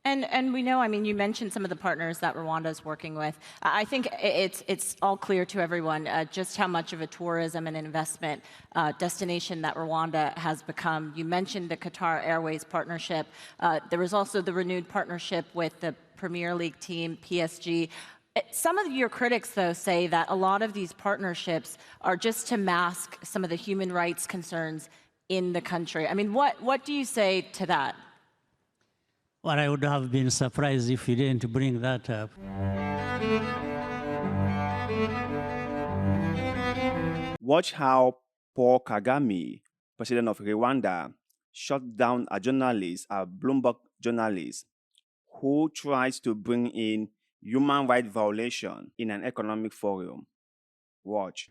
And we know, I mean, you mentioned some of the partners that Rwanda is working with. I think it's all clear to everyone just how much of a tourism and investment destination that Rwanda has become. You mentioned the Qatar Airways partnership. There was also the renewed partnership with the Premier League team, PSG. Some of your critics, though, say that a lot of these partnerships are just to mask some of the human rights concerns in the country. I mean, what do you say to that? Well, I would have been surprised if you didn't bring that up. Watch how Paul Kagame, president of Rwanda, shut down a journalist, a Bloomberg journalist, who tries to bring in human rights violation in an economic forum. Watch.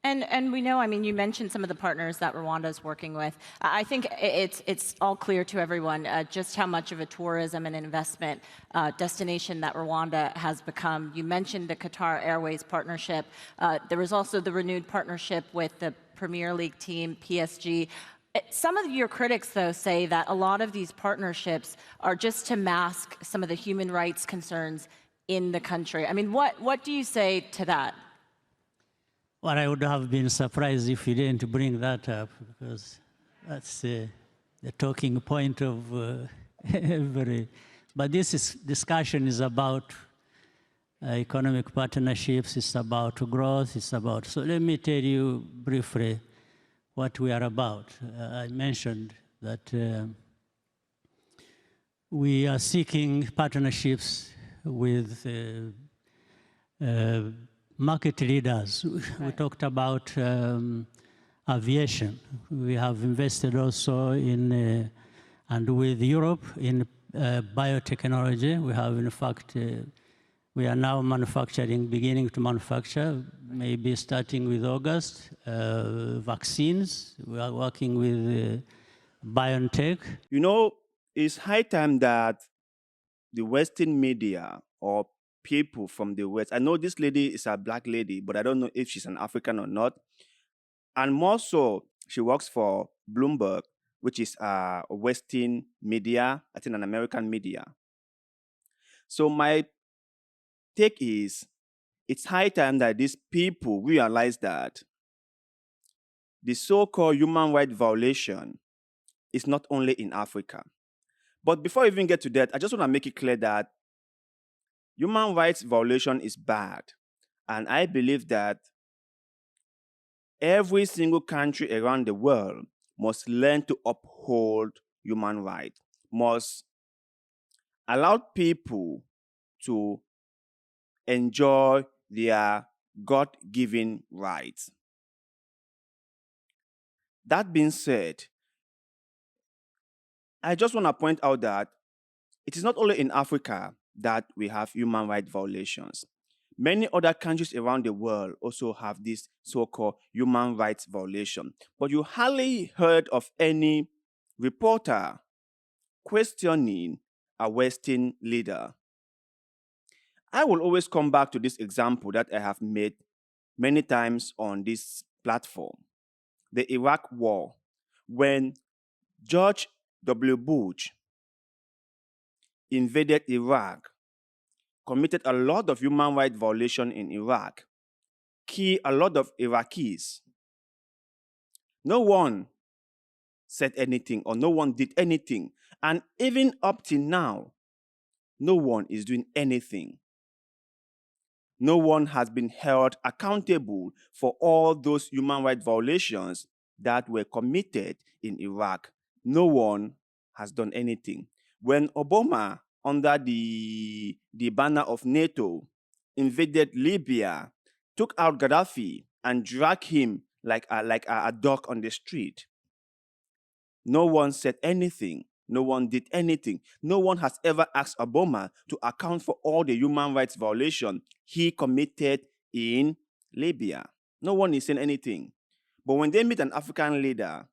And we know, I mean, you mentioned some of the partners that Rwanda is working with. I think it's all clear to everyone just how much of a tourism and investment destination that Rwanda has become. You mentioned the Qatar Airways partnership. There was also the renewed partnership with the Premier League team, PSG. Some of your critics, though, say that a lot of these partnerships are just to mask some of the human rights concerns in the country. I mean, what do you say to that? Well, I would have been surprised if you didn't bring that up, because that's the talking point of every. But discussion is about economic partnerships, it's about growth, it's about. So let me tell you briefly what we are about. I mentioned that we are seeking partnerships with market leaders. We talked about aviation. We have invested also in, and with Europe, in biotechnology. We have, in fact, we are now beginning to manufacture, maybe starting with August, vaccines. We are working with BioNTech. You know, it's high time that the Western media or people from the West, I know this lady is a black lady, but I don't know if she's an African or not. And more so, she works for Bloomberg, which is a Western media, I think an American media. So my take is, it's high time that these people realize that the so-called human rights violation is not only in Africa. But before I even get to that, I just want to make it clear that human rights violation is bad. And I believe that every single country around the world must learn to uphold human rights, must allow people to enjoy their God-given rights. That being said, I just want to point out that it is not only in Africa that we have human rights violations. Many other countries around the world also have this so-called human rights violation. But you hardly heard of any reporter questioning a Western leader. I will always come back to this example that I have made many times on this platform. The Iraq War, when George W. Bush invaded Iraq, committed a lot of human rights violation in Iraq, killed a lot of Iraqis. No one said anything or no one did anything. And even up till now, no one is doing anything. No one has been held accountable for all those human rights violations that were committed in Iraq. No one has done anything. When Obama, under the banner of NATO, invaded Libya, took out Gaddafi and dragged him like a dog on the street, no one said anything. No one did anything. No one has ever asked Obama to account for all the human rights violations he committed in Libya. No one is saying anything. But when they meet an African leader,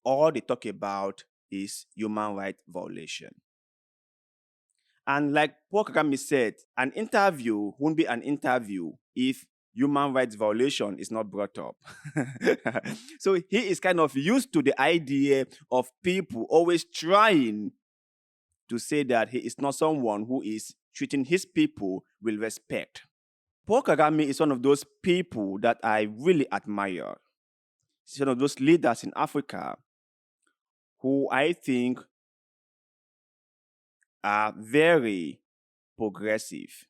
all they talk about is human rights violation. And like Paul Kagame said, an interview won't be an interview if human rights violation is not brought up. So he is kind of used to the idea of people always trying to say that he is not someone who is treating his people with respect. Paul Kagame is one of those people that I really admire. He's one of those leaders in Africa who I think are very progressive.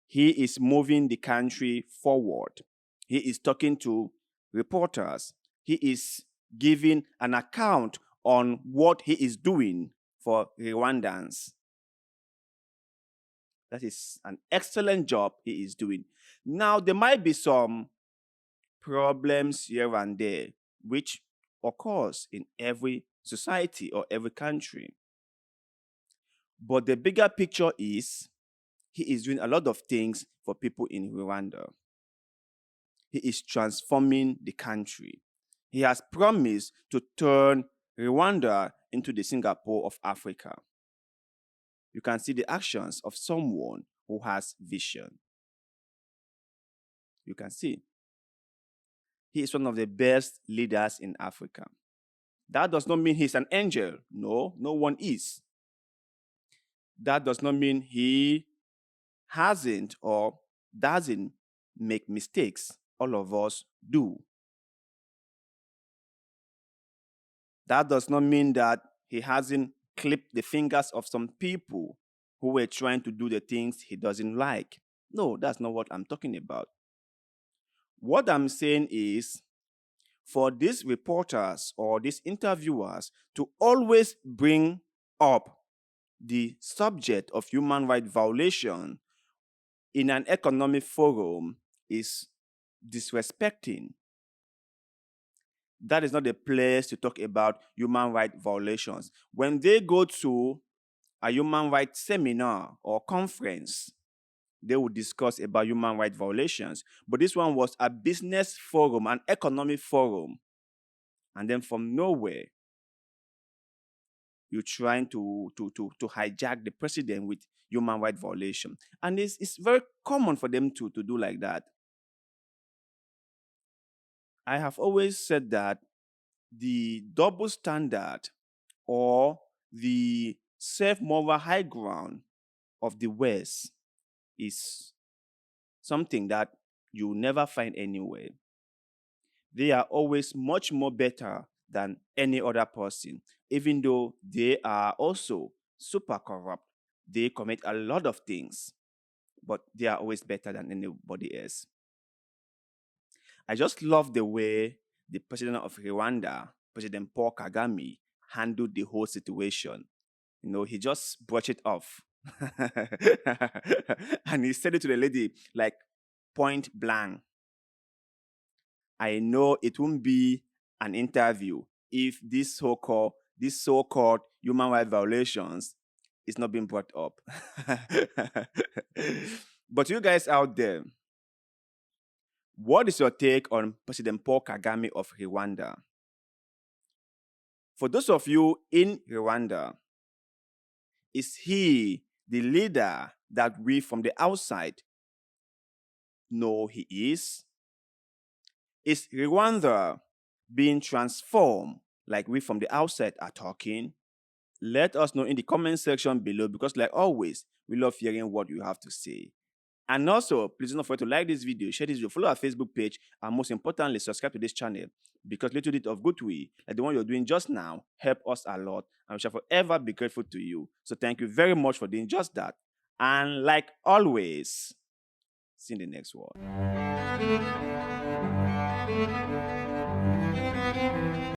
He is moving the country forward. He is talking to reporters. He is giving an account on what he is doing for Rwandans. That is an excellent job he is doing. Now, there might be some problems here and there, which occurs in every society or every country. But the bigger picture is he is doing a lot of things for people in Rwanda. He is transforming the country. He has promised to turn Rwanda into the Singapore of Africa. You can see the actions of someone who has vision. You can see. He is one of the best leaders in Africa. That does not mean he's an angel. No, no one is. That does not mean he hasn't or doesn't make mistakes. All of us do. That does not mean that he hasn't clipped the fingers of some people who were trying to do the things he doesn't like. No, that's not what I'm talking about. What I'm saying is, for these reporters or these interviewers to always bring up the subject of human rights violation in an economic forum is disrespecting. That is not the place to talk about human rights violations. When they go to a human rights seminar or conference, they will discuss about human rights violations. But this one was a business forum, an economic forum. And then from nowhere, you're trying to hijack the president with human rights violation. And it's very common for them to do like that. I have always said that the double standard or the self-moral high ground of the West is something that you never find anywhere. They are always much more better than any other person, even though they are also super corrupt. They commit a lot of things, but they are always better than anybody else. I just love the way the president of Rwanda, President Paul Kagame, handled the whole situation. You know, he just brushed it off. And he said it to the lady like point blank. I know it won't be an interview if this so-called human rights violations is not being brought up. But you guys out there, what is your take on President Paul Kagame of Rwanda? For those of you in Rwanda, is he the leader that we from the outside know he is? Is Rwanda being transformed like we from the outside are talking? Let us know in the comment section below, because like always, we love hearing what you have to say. And also, please don't forget to like this video, share this video, follow our Facebook page, and most importantly, subscribe to this channel, because little bit of good way, like the one you're doing just now, help us a lot, and we shall forever be grateful to you. So thank you very much for doing just that. And like always, see you in the next one.